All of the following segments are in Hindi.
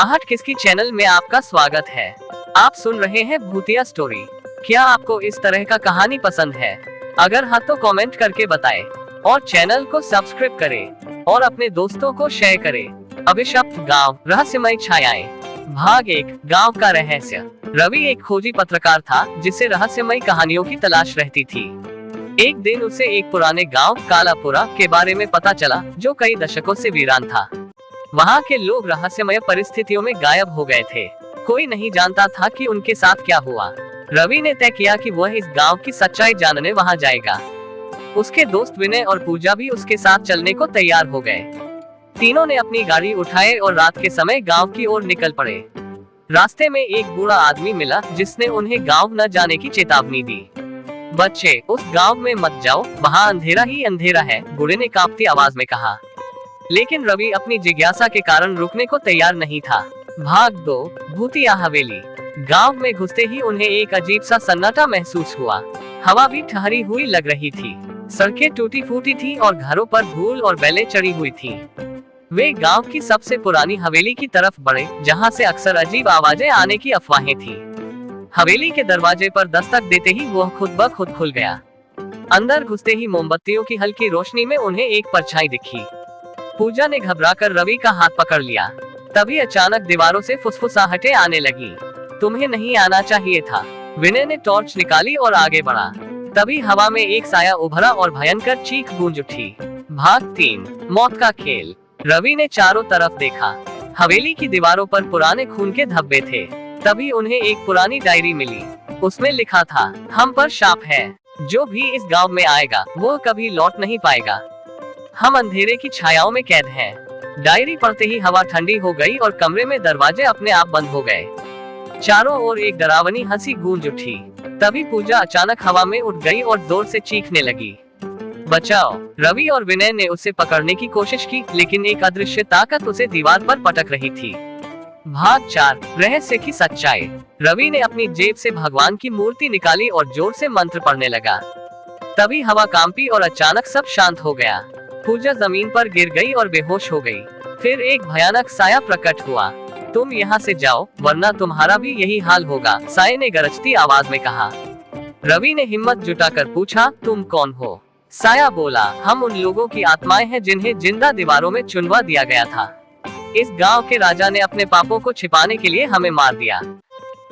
आहट किसकी चैनल में आपका स्वागत है। आप सुन रहे हैं भूतिया स्टोरी। क्या आपको इस तरह का कहानी पसंद है? अगर हाँ तो कमेंट करके बताएं और चैनल को सब्सक्राइब करें और अपने दोस्तों को शेयर करें। अभिशप्त गांव, रहस्यमय छायाएं। भाग 1, गांव का रहस्य। रवि एक खोजी पत्रकार था जिसे रहस्यमय कहानियों की तलाश रहती थी। एक दिन उसे एक पुराने गांव कालापुरा के बारे में पता चला जो कई दशकों से वीरान था। वहाँ के लोग रहस्यमय परिस्थितियों में गायब हो गए थे। कोई नहीं जानता था कि उनके साथ क्या हुआ। रवि ने तय किया कि वह इस गांव की सच्चाई जानने वहाँ जाएगा। उसके दोस्त विनय और पूजा भी उसके साथ चलने को तैयार हो गए। तीनों ने अपनी गाड़ी उठाए और रात के समय गांव की ओर निकल पड़े। रास्ते में एक बूढ़ा आदमी मिला जिसने उन्हें गांव न जाने की चेतावनी दी। बच्चे, उस गांव में मत जाओ, वहाँ अंधेरा ही अंधेरा है, बूढ़े ने कांपती आवाज में कहा। लेकिन रवि अपनी जिज्ञासा के कारण रुकने को तैयार नहीं था। भाग 2, भूतिया हवेली। गांव में घुसते ही उन्हें एक अजीब सा सन्नाटा महसूस हुआ। हवा भी ठहरी हुई लग रही थी। सड़कें टूटी फूटी थी और घरों पर धूल और बेलें चढ़ी हुई थी। वे गांव की सबसे पुरानी हवेली की तरफ बढ़े, जहां से अक्सर अजीब आवाजें आने की अफवाहें थी। हवेली के दरवाजे पर दस्तक देते ही वह खुद ब खुद खुल गया। अंदर घुसते ही मोमबत्तियों की हल्की रोशनी में उन्हें एक परछाई दिखी। पूजा ने घबराकर रवि का हाथ पकड़ लिया। तभी अचानक दीवारों से फुसफुसाहटें आने लगी। तुम्हें नहीं आना चाहिए था। विनय ने टॉर्च निकाली और आगे बढ़ा। तभी हवा में एक साया उभरा और भयंकर चीख गूंज उठी। भाग 3, मौत का खेल। रवि ने चारों तरफ देखा। हवेली की दीवारों पर पुराने खून के धब्बे थे। तभी उन्हें एक पुरानी डायरी मिली। उसमें लिखा था, हम पर शाप है, जो भी इस गांव में आएगा वो कभी लौट नहीं पाएगा। हम अंधेरे की छायाओं में कैद हैं। डायरी पढ़ते ही हवा ठंडी हो गई और कमरे में दरवाजे अपने आप बंद हो गए। चारों ओर एक डरावनी हंसी गूंज उठी। तभी पूजा अचानक हवा में उठ गई और जोर से चीखने लगी, बचाओ। रवि और विनय ने उसे पकड़ने की कोशिश की, लेकिन एक अदृश्य ताकत उसे दीवार पर पटक रही थी। भाग 4, रहस्य की सच्चाई। रवि ने अपनी जेब से भगवान की मूर्ति निकाली और जोर से मंत्र पढ़ने लगा। तभी हवा कांपी और अचानक सब शांत हो गया। पूजा जमीन पर गिर गई और बेहोश हो गई। फिर एक भयानक साया प्रकट हुआ। तुम यहाँ से जाओ, वरना तुम्हारा भी यही हाल होगा, साये ने गरजती आवाज में कहा। रवि ने हिम्मत जुटाकर पूछा, तुम कौन हो? साया बोला, हम उन लोगों की आत्माएं हैं जिन्हें जिंदा दीवारों में चुनवा दिया गया था। इस गांव के राजा ने अपने पापों को छिपाने के लिए हमें मार दिया।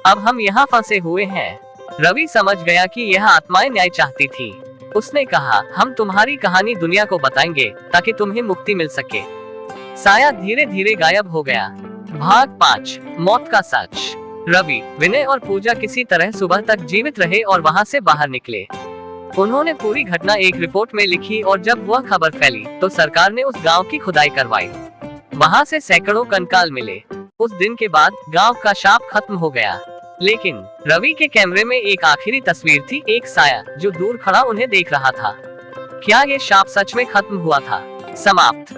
अब हम यहाँ फंसे हुए हैं। रवि समझ गया कि यह आत्माएं न्याय चाहती थी। उसने कहा, हम तुम्हारी कहानी दुनिया को बताएंगे ताकि तुम्हें मुक्ति मिल सके। साया धीरे धीरे गायब हो गया। भाग 5, मौत का सच। रवि, विनय और पूजा किसी तरह सुबह तक जीवित रहे और वहां से बाहर निकले। उन्होंने पूरी घटना एक रिपोर्ट में लिखी और जब वह खबर फैली तो सरकार ने उस गांव की खुदाई करवाई। वहां से सैकड़ों कंकाल मिले। उस दिन के बाद गांव का शाप खत्म हो गया। लेकिन रवि के कैमरे में एक आखिरी तस्वीर थी, एक साया जो दूर खड़ा उन्हें देख रहा था। क्या ये शाप सच में खत्म हुआ था? समाप्त।